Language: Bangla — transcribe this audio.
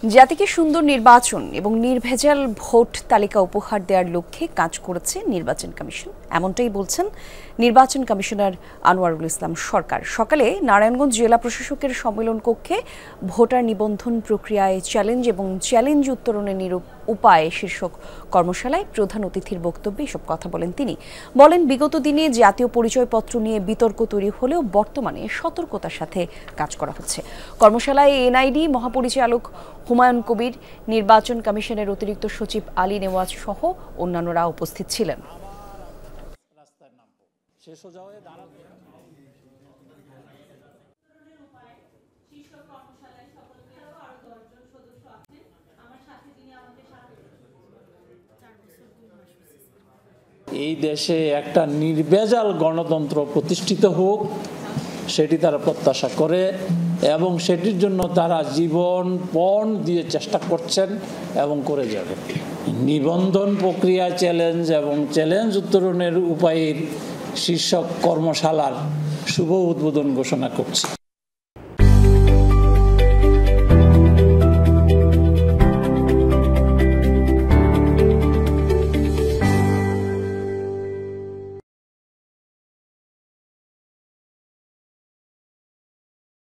জাতিকে সুন্দর নির্বাচন এবং নির্ভেজাল ভোট তালিকা উপহার দেওয়ার লক্ষ্যে কাজ করেছে নির্বাচন কমিশন, এমনটাই বলছেন নির্বাচন কমিশনার আনোয়ারুল ইসলাম সরকার। সকালে নারায়ণগঞ্জ জেলা প্রশাসকের সম্মেলন কক্ষে ভোটার নিবন্ধন প্রক্রিয়ায় চ্যালেঞ্জ এবং চ্যালেঞ্জ উত্তরণের উপায় শীর্ষক কর্মশালায় প্রধান অতিথির বক্তব্যে এসব কথা বলেন তিনি। বলেন, বিগত দিনে জাতীয় পরিচয়পত্র নিয়ে বিতর্ক তৈরি হলেও বর্তমানে সতর্কতার সাথে কাজ করা হচ্ছে। কর্মশালায় এনআইডি মহাপরিচালক হুমায়ুন কবির, নির্বাচন কমিশনের অতিরিক্ত সচিব আলী নেওয়াজ সহ অন্যান্যরা উপস্থিত ছিলেন। এই দেশে একটা নির্ভেজাল গণতন্ত্র প্রতিষ্ঠিত হোক, সেটি তারা প্রত্যাশা করে এবং সেটির জন্য তারা জীবনপণ দিয়ে চেষ্টা করছেন এবং করে যাবে। নিবন্ধন প্রক্রিয়া চ্যালেঞ্জ এবং চ্যালেঞ্জ উত্তরণের উপায়ের শীর্ষক কর্মশালার শুভ উদ্বোধন ঘোষণা করছি।